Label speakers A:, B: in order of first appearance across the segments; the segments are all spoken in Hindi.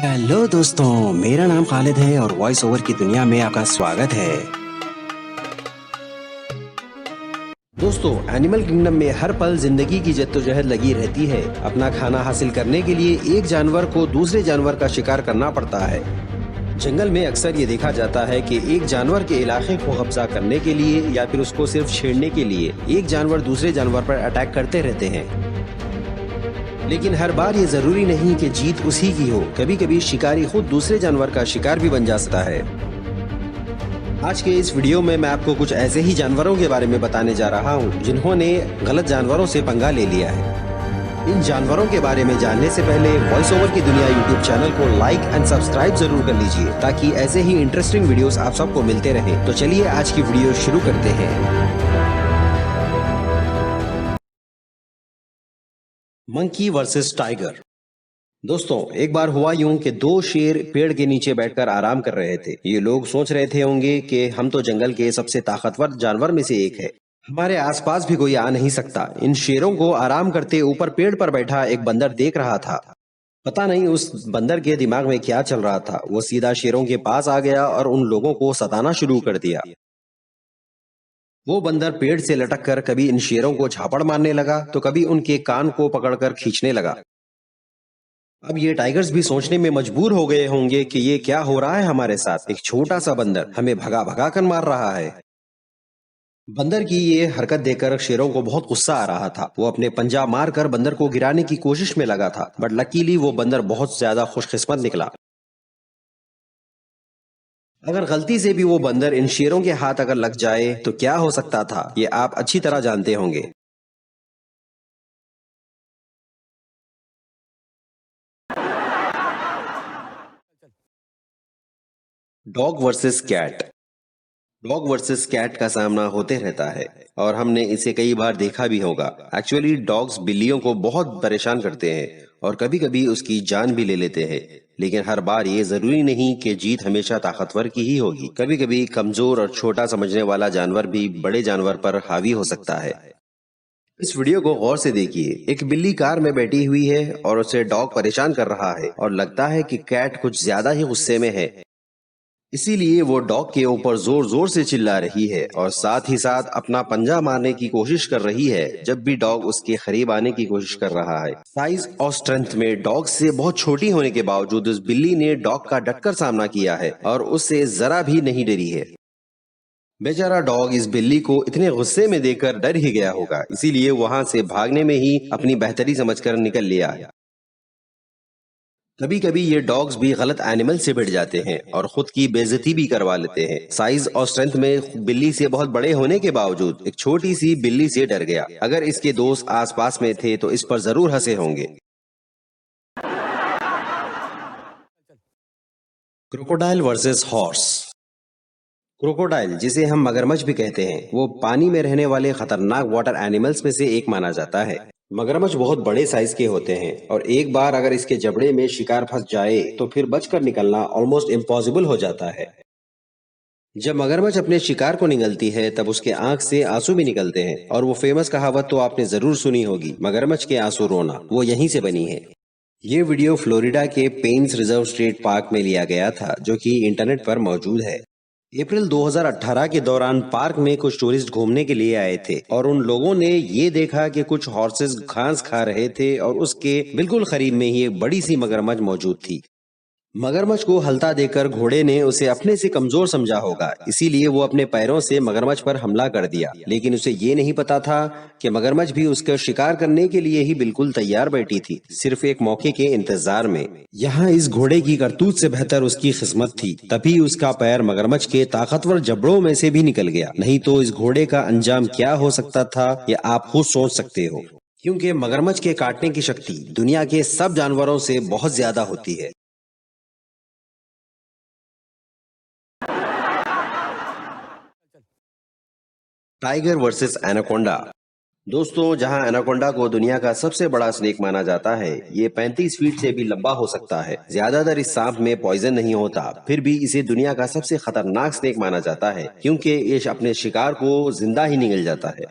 A: हेलो दोस्तों, मेरा नाम खालिद है और वॉइस ओवर की दुनिया में आपका स्वागत है। दोस्तों, एनिमल किंगडम में हर पल जिंदगी की जद्दोजहद लगी रहती है। अपना खाना हासिल करने के लिए एक जानवर को दूसरे जानवर का शिकार करना पड़ता है। जंगल में अक्सर ये देखा जाता है कि एक जानवर के इलाके को कब्जा करने के लिए या फिर उसको सिर्फ छेड़ने के लिए एक जानवर दूसरे जानवर पर अटैक करते रहते हैं। लेकिन हर बार ये जरूरी नहीं कि जीत उसी की हो। कभी कभी शिकारी खुद दूसरे जानवर का शिकार भी बन जाता है। आज के इस वीडियो में मैं आपको कुछ ऐसे ही जानवरों के बारे में बताने जा रहा हूँ जिन्होंने गलत जानवरों से पंगा ले लिया है। इन जानवरों के बारे में जानने से पहले वॉइस ओवर की दुनिया यूट्यूब चैनल को लाइक एंड सब्सक्राइब जरूर कर लीजिए ताकि ऐसे ही इंटरेस्टिंग वीडियोस आप सबको मिलते रहे। तो चलिए आज की वीडियो शुरू करते हैं। Monkey versus tiger. दोस्तों, एक बार हुआ यूं कि दो शेर पेड़ के नीचे बैठकर आराम कर रहे थे। ये लोग सोच रहे थे होंगे कि हम तो जंगल के सबसे ताकतवर जानवर में से एक है, हमारे आसपास भी कोई आ नहीं सकता। इन शेरों को आराम करते ऊपर पेड़ पर बैठा एक बंदर देख रहा था। पता नहीं उस बंदर के दिमाग में क्या चल रहा था। वो सीधा शेरों के पास आ गया और उन लोगों को सताना शुरू कर दिया। वो बंदर पेड़ से लटक कर कभी इन शेरों को झापड़ मारने लगा तो कभी उनके कान को पकड़कर खींचने लगा। अब ये टाइगर्स भी सोचने में मजबूर हो गए होंगे कि ये क्या हो रहा है हमारे साथ। एक छोटा सा बंदर हमें भगा भगा कर मार रहा है। बंदर की ये हरकत देखकर शेरों को बहुत गुस्सा आ रहा था। वो अपने पंजा मार कर बंदर को गिराने की कोशिश में लगा था, बट लकीली वो बंदर बहुत ज्यादा खुशकिस्मत निकला। अगर गलती से भी वो बंदर इन शेरों के हाथ अगर लग जाए तो क्या हो सकता था, ये आप अच्छी तरह जानते होंगे। Dog versus cat. Dog versus cat का सामना होते रहता है और हमने इसे कई बार देखा भी होगा। एक्चुअली डॉग्स बिल्लियों को बहुत परेशान करते हैं और कभी कभी उसकी जान भी ले लेते हैं। लेकिन हर बार ये जरूरी नहीं कि जीत हमेशा ताकतवर की ही होगी। कभी कभी कमजोर और छोटा समझने वाला जानवर भी बड़े जानवर पर हावी हो सकता है। इस वीडियो को गौर से देखिए। एक बिल्ली कार में बैठी हुई है और उसे डॉग परेशान कर रहा है और लगता है कि कैट कुछ ज्यादा ही गुस्से में है। इसीलिए वो डॉग के ऊपर जोर जोर से चिल्ला रही है और साथ ही साथ अपना पंजा मारने की कोशिश कर रही है जब भी डॉग उसके करीब आने की कोशिश कर रहा है। साइज और स्ट्रेंथ में डॉग से बहुत छोटी होने के बावजूद उस बिल्ली ने डॉग का डटकर सामना किया है और उससे जरा भी नहीं डरी है। बेचारा डॉग इस बिल्ली को इतने गुस्से में देखकर डर ही गया होगा, इसीलिए वहां से भागने में ही अपनी बेहतरी समझकर निकल लिया। कभी कभी ये डॉग्स भी गलत एनिमल से भिड़ जाते हैं और खुद की बेइज्जती भी करवा लेते हैं। साइज और स्ट्रेंथ में बिल्ली से बहुत बड़े होने के बावजूद एक छोटी सी बिल्ली से डर गया। अगर इसके दोस्त आसपास में थे तो इस पर जरूर हंसे होंगे। Crocodile versus horse. क्रोकोडाइल, जिसे हम मगरमच्छ भी कहते हैं, वो पानी में रहने वाले खतरनाक वाटर एनिमल्स में से एक माना जाता है। मगरमच्छ बहुत बड़े साइज के होते हैं और एक बार अगर इसके जबड़े में शिकार फंस जाए तो फिर बचकर निकलना ऑलमोस्ट इम्पॉसिबल हो जाता है। जब मगरमच्छ अपने शिकार को निगलती है तब उसके आंख से आंसू भी निकलते हैं और वो फेमस कहावत तो आपने जरूर सुनी होगी, मगरमच्छ के आंसू रोना, वो यहीं से बनी है। ये वीडियो फ्लोरिडा के पेन्स रिजर्व स्टेट पार्क में लिया गया था जो कि इंटरनेट पर मौजूद है। अप्रैल 2018 के दौरान पार्क में कुछ टूरिस्ट घूमने के लिए आए थे और उन लोगों ने ये देखा कि कुछ हॉर्सेस घास खा रहे थे और उसके बिल्कुल करीब में ही एक बड़ी सी मगरमच्छ मौजूद थी। मगरमच्छ को हल्ता देकर घोड़े ने उसे अपने से कमजोर समझा होगा, इसीलिए वो अपने पैरों से मगरमच्छ पर हमला कर दिया। लेकिन उसे ये नहीं पता था कि मगरमच्छ भी उसका शिकार करने के लिए ही बिल्कुल तैयार बैठी थी, सिर्फ एक मौके के इंतजार में। यहाँ इस घोड़े की करतूत से बेहतर उसकी किस्मत थी। तभी उसका पैर मगरमच्छ के ताकतवर जबड़ों में से भी निकल गया, नहीं तो इस घोड़े का अंजाम क्या हो सकता था ये आप खुद सोच सकते हो। क्योंकि मगरमच्छ के काटने की शक्ति दुनिया के सब जानवरों से बहुत ज्यादा होती है। Tiger versus anaconda. दोस्तों, जहां एनाकोंडा को दुनिया का सबसे बड़ा स्नेक माना जाता है, ये 35 फीट से भी लंबा हो सकता है। ज्यादातर इस सांप में पॉइजन नहीं होता, फिर भी इसे दुनिया का सबसे खतरनाक स्नेक माना जाता है क्योंकि ये अपने शिकार को जिंदा ही निगल जाता है।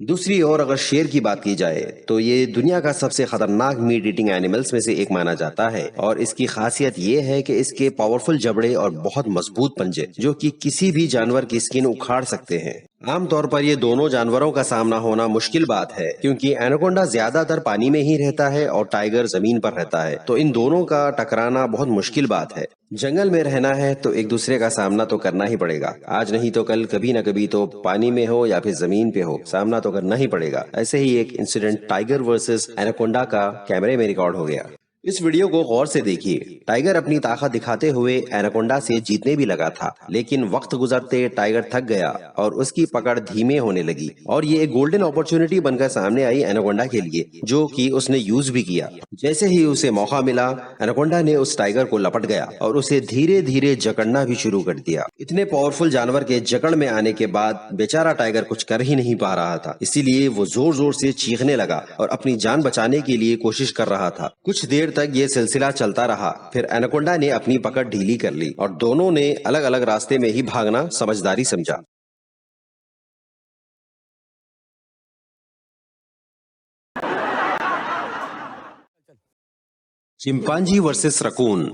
A: दूसरी ओर अगर शेर की बात की जाए तो ये दुनिया का सबसे खतरनाक मीट ईटिंग एनिमल्स में से एक माना जाता है और इसकी खासियत ये है कि इसके पावरफुल जबड़े और बहुत मजबूत पंजे जो कि किसी भी जानवर की स्किन उखाड़ सकते हैं। आमतौर पर ये दोनों जानवरों का सामना होना मुश्किल बात है क्योंकि एनाकोंडा ज्यादातर पानी में ही रहता है और टाइगर जमीन पर रहता है, तो इन दोनों का टकराना बहुत मुश्किल बात है। जंगल में रहना है तो एक दूसरे का सामना तो करना ही पड़ेगा, आज नहीं तो कल कभी न कभी तो पानी में हो या फिर जमीन पे हो, सामना तो करना ही पड़ेगा। ऐसे ही एक इंसिडेंट टाइगर वर्सेस एनाकोंडा का कैमरे में रिकॉर्ड हो गया। इस वीडियो को गौर से देखिए। टाइगर अपनी ताकत दिखाते हुए एनाकोंडा से जीतने भी लगा था, लेकिन वक्त गुजरते टाइगर थक गया और उसकी पकड़ धीमे होने लगी और ये एक गोल्डन अपॉर्चुनिटी बनकर सामने आई एनाकोंडा के लिए, जो कि उसने यूज भी किया। जैसे ही उसे मौका मिला, एनाकोंडा ने उस टाइगर को लपट गया और उसे धीरे धीरे जकड़ना भी शुरू कर दिया। इतने पावरफुल जानवर के जकड़ में आने के बाद बेचारा टाइगर कुछ कर ही नहीं पा रहा था, इसीलिए वो जोर जोर से चीखने लगा और अपनी जान बचाने के लिए कोशिश कर रहा था। कुछ देर तक ये सिलसिला चलता रहा, फिर एनाकोंडा ने अपनी पकड़ ढीली कर ली और दोनों ने अलग अलग रास्ते में ही भागना समझदारी समझा। Chimpanzee versus raccoon.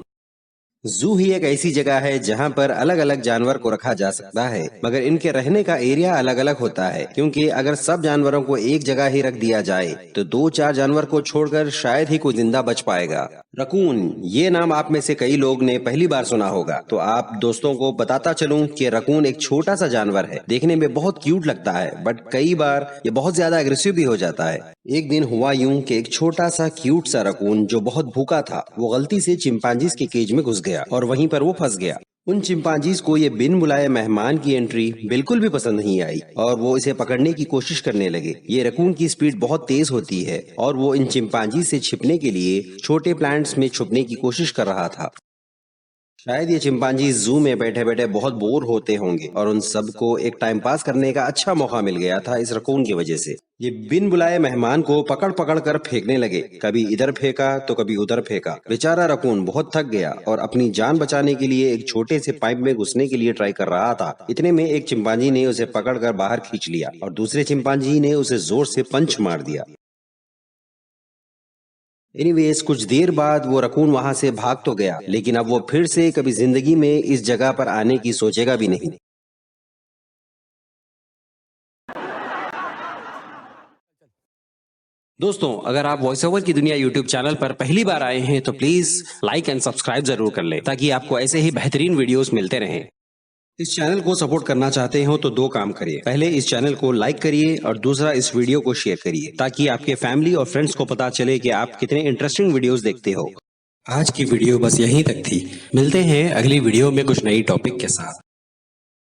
A: जू ही एक ऐसी जगह है जहाँ पर अलग अलग जानवर को रखा जा सकता है, मगर इनके रहने का एरिया अलग अलग होता है क्योंकि अगर सब जानवरों को एक जगह ही रख दिया जाए तो 2-4 जानवर को छोड़कर शायद ही कोई जिंदा बच पाएगा। रकून, ये नाम आप में से कई लोग ने पहली बार सुना होगा, तो आप दोस्तों को बताता चलूं कि रकून एक छोटा सा जानवर है, देखने में बहुत क्यूट लगता है बट कई बार ये बहुत ज्यादा एग्रेसिव भी हो जाता है। एक दिन हुआ यूं कि एक छोटा सा क्यूट सा रकून जो बहुत भूखा था, वो गलती से चिंपांजीज के केज में घुस गया और वहीं पर वो फंस गया। उन चिंपांजीज को ये बिन बुलाए मेहमान की एंट्री बिल्कुल भी पसंद नहीं आई और वो इसे पकड़ने की कोशिश करने लगे। ये रकून की स्पीड बहुत तेज होती है और वो इन चिंपांजी से छिपने के लिए छोटे प्लांट्स में छुपने की कोशिश कर रहा था। शायद ये चिंपांजी जू में बैठे बैठे बहुत बोर होते होंगे और उन सबको एक टाइम पास करने का अच्छा मौका मिल गया था इस रकून की वजह से। ये बिन बुलाए मेहमान को पकड़ पकड़ कर फेंकने लगे, कभी इधर फेंका तो कभी उधर फेंका। बेचारा रकून बहुत थक गया और अपनी जान बचाने के लिए एक छोटे से पाइप में घुसने के लिए ट्राई कर रहा था। इतने में एक चिंपांजी ने उसे पकड़कर बाहर खींच लिया और दूसरे चिंपांजी ने उसे जोर से पंच मार दिया। एनीवेज, कुछ देर बाद वो रकून वहां से भाग तो गया, लेकिन अब वो फिर से कभी जिंदगी में इस जगह पर आने की सोचेगा भी नहीं। दोस्तों, अगर आप वॉइस ओवर की दुनिया यूट्यूब चैनल पर पहली बार आए हैं तो प्लीज लाइक एंड सब्सक्राइब जरूर कर लें ताकि आपको ऐसे ही बेहतरीन वीडियोस मिलते रहें। इस चैनल को सपोर्ट करना चाहते हो तो 2 काम करिए। पहले इस चैनल को लाइक करिए और दूसरा इस वीडियो को शेयर करिए ताकि आपके फैमिली और फ्रेंड्स को पता चले कि आप कितने इंटरेस्टिंग वीडियोस देखते हो। आज की वीडियो बस यहीं तक थी। मिलते हैं अगली वीडियो में कुछ नई टॉपिक के साथ।